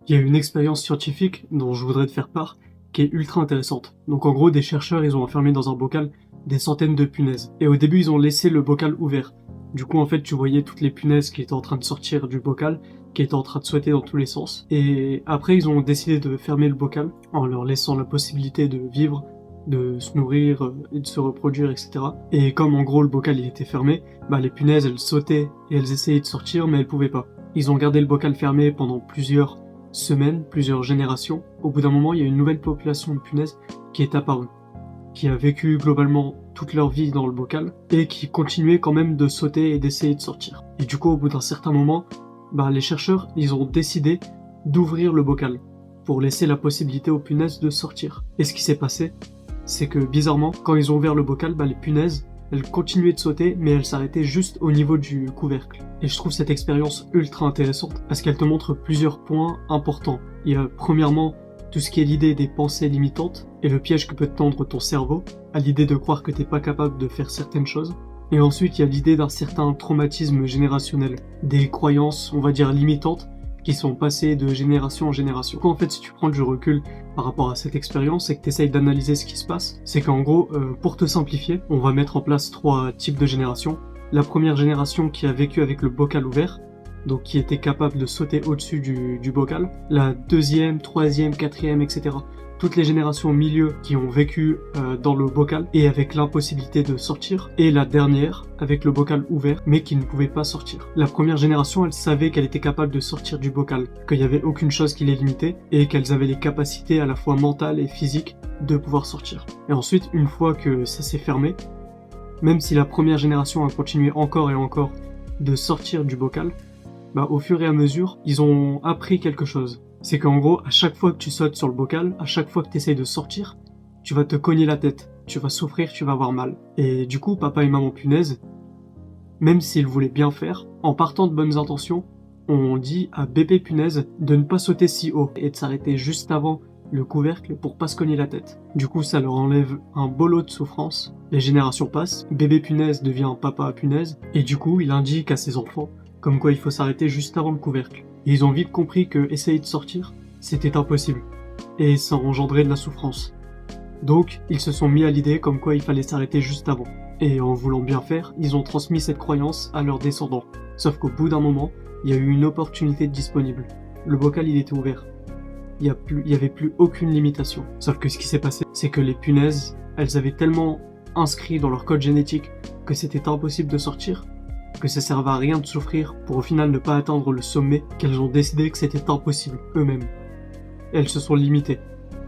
Il y a une expérience scientifique dont je voudrais te faire part qui est ultra intéressante. Donc en gros, des chercheurs, ils ont enfermé dans un bocal des centaines de punaises. Et au début, ils ont laissé le bocal ouvert. Du coup, en fait, tu voyais toutes les punaises qui étaient en train de sortir du bocal, qui étaient en train de sauter dans tous les sens. Et après, ils ont décidé de fermer le bocal en leur laissant la possibilité de vivre, de se nourrir et de se reproduire, etc. Et comme en gros le bocal il était fermé, les punaises elles sautaient et elles essayaient de sortir mais elles pouvaient pas. Ils ont gardé le bocal fermé pendant plusieurs semaines, plusieurs générations. Au bout d'un moment, il y a une nouvelle population de punaises qui est apparue, qui a vécu globalement toute leur vie dans le bocal et qui continuait quand même de sauter et d'essayer de sortir. Et du coup, au bout d'un certain moment, les chercheurs, ils ont décidé d'ouvrir le bocal pour laisser la possibilité aux punaises de sortir. Et ce qui s'est passé, c'est que bizarrement, quand ils ont ouvert le bocal, les punaises, elles continuaient de sauter, mais elles s'arrêtaient juste au niveau du couvercle. Et je trouve cette expérience ultra intéressante, parce qu'elle te montre plusieurs points importants. Il y a premièrement tout ce qui est l'idée des pensées limitantes, et le piège que peut te tendre ton cerveau, à l'idée de croire que t'es pas capable de faire certaines choses. Et ensuite, il y a l'idée d'un certain traumatisme générationnel, des croyances, on va dire, limitantes, qui sont passées de génération en génération. En fait, si tu prends du recul par rapport à cette expérience et que tu essayes d'analyser ce qui se passe, c'est qu'en gros, pour te simplifier, on va mettre en place 3 types de générations. La première génération qui a vécu avec le bocal ouvert, donc qui était capable de sauter au-dessus du bocal. La deuxième, troisième, quatrième, etc. Toutes les générations au milieu qui ont vécu dans le bocal et avec l'impossibilité de sortir, et la dernière avec le bocal ouvert mais qui ne pouvait pas sortir. La première génération, elle savait qu'elle était capable de sortir du bocal, qu'il n'y avait aucune chose qui les limitait et qu'elles avaient les capacités à la fois mentales et physiques de pouvoir sortir. Et ensuite, une fois que ça s'est fermé, même si la première génération a continué encore et encore de sortir du bocal, au fur et à mesure, ils ont appris quelque chose. C'est qu'en gros, à chaque fois que tu sautes sur le bocal, à chaque fois que tu essayes de sortir, tu vas te cogner la tête, tu vas souffrir, tu vas avoir mal. Et du coup, papa et maman punaise, même s'ils voulaient bien faire, en partant de bonnes intentions, on dit à bébé punaise de ne pas sauter si haut et de s'arrêter juste avant le couvercle pour pas se cogner la tête. Du coup, ça leur enlève un beau lot de souffrance. Les générations passent, bébé punaise devient papa punaise, et du coup, il indique à ses enfants comme quoi il faut s'arrêter juste avant le couvercle. Et ils ont vite compris que essayer de sortir, c'était impossible. Et ça engendrait de la souffrance. Donc, ils se sont mis à l'idée comme quoi il fallait s'arrêter juste avant. Et en voulant bien faire, ils ont transmis cette croyance à leurs descendants. Sauf qu'au bout d'un moment, il y a eu une opportunité disponible. Le bocal, il était ouvert. Il y avait plus aucune limitation. Sauf que ce qui s'est passé, c'est que les punaises, elles avaient tellement inscrit dans leur code génétique que c'était impossible de sortir, que ça servait à rien de souffrir pour au final ne pas atteindre le sommet, qu'elles ont décidé que c'était impossible eux-mêmes. Et elles se sont limitées,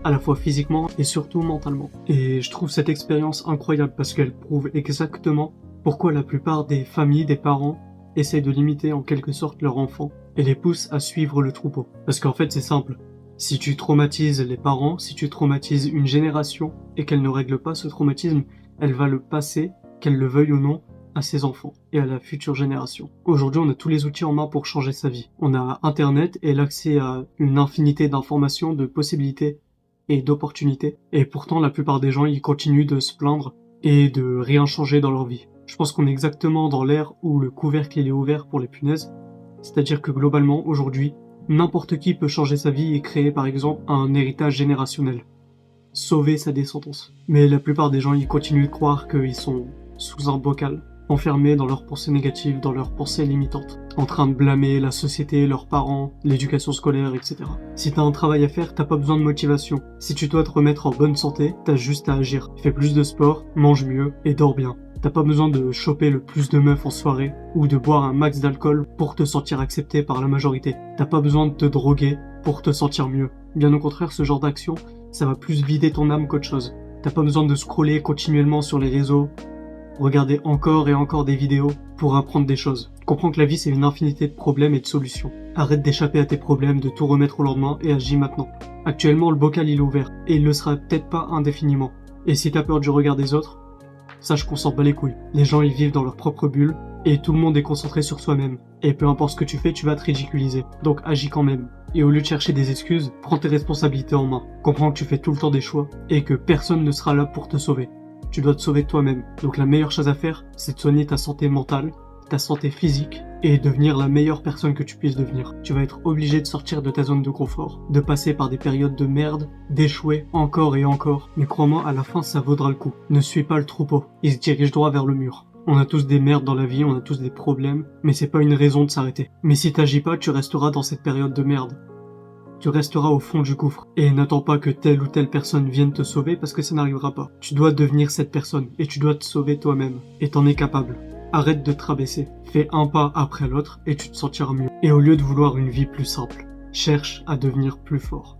à la fois physiquement et surtout mentalement. Et je trouve cette expérience incroyable parce qu'elle prouve exactement pourquoi la plupart des familles, des parents, essayent de limiter en quelque sorte leur enfant et les poussent à suivre le troupeau. Parce qu'en fait c'est simple, si tu traumatises les parents, si tu traumatises une génération et qu'elle ne règle pas ce traumatisme, elle va le passer, qu'elle le veuille ou non, à ses enfants et à la future génération. Aujourd'hui, on a tous les outils en main pour changer sa vie. On a Internet et l'accès à une infinité d'informations, de possibilités et d'opportunités. Et pourtant, la plupart des gens, ils continuent de se plaindre et de rien changer dans leur vie. Je pense qu'on est exactement dans l'ère où le couvercle il est ouvert pour les punaises. C'est-à-dire que globalement, aujourd'hui, n'importe qui peut changer sa vie et créer par exemple un héritage générationnel. Sauver sa descendance. Mais la plupart des gens, ils continuent de croire qu'ils sont sous un bocal, enfermés dans leurs pensées négatives, dans leurs pensées limitantes, en train de blâmer la société, leurs parents, l'éducation scolaire, etc. Si t'as un travail à faire, t'as pas besoin de motivation. Si tu dois te remettre en bonne santé, t'as juste à agir. Fais plus de sport, mange mieux et dors bien. T'as pas besoin de choper le plus de meufs en soirée ou de boire un max d'alcool pour te sentir accepté par la majorité. T'as pas besoin de te droguer pour te sentir mieux. Bien au contraire, ce genre d'action, ça va plus vider ton âme qu'autre chose. T'as pas besoin de scroller continuellement sur les réseaux, regarder encore et encore des vidéos pour apprendre des choses. Comprends que la vie c'est une infinité de problèmes et de solutions. Arrête d'échapper à tes problèmes, de tout remettre au lendemain et agis maintenant. Actuellement le bocal il est ouvert et il le sera peut-être pas indéfiniment. Et si t'as peur du regard des autres, sache qu'on s'en bat les couilles. Les gens ils vivent dans leur propre bulle et tout le monde est concentré sur soi-même. Et peu importe ce que tu fais, tu vas te ridiculiser. Donc agis quand même. Et au lieu de chercher des excuses, prends tes responsabilités en main. Comprends que tu fais tout le temps des choix et que personne ne sera là pour te sauver. Tu dois te sauver toi-même. Donc la meilleure chose à faire, c'est de soigner ta santé mentale ta santé physique et devenir la meilleure personne que tu puisses devenir. Tu vas être obligé de sortir de ta zone de confort, de passer par des périodes de merde, d'échouer encore et encore. Mais crois-moi, à la fin, ça vaudra le coup. Ne suis pas le troupeau. Il se dirige droit vers le mur. On a tous des merdes dans la vie, on a tous des problèmes, mais c'est pas une raison de s'arrêter. Mais si t'agis pas, tu resteras dans cette période de merde. Tu resteras au fond du gouffre. Et n'attends pas que telle ou telle personne vienne te sauver parce que ça n'arrivera pas. Tu dois devenir cette personne et tu dois te sauver toi-même. Et t'en es capable. Arrête de te rabaisser. Fais un pas après l'autre et tu te sentiras mieux. Et au lieu de vouloir une vie plus simple, cherche à devenir plus fort.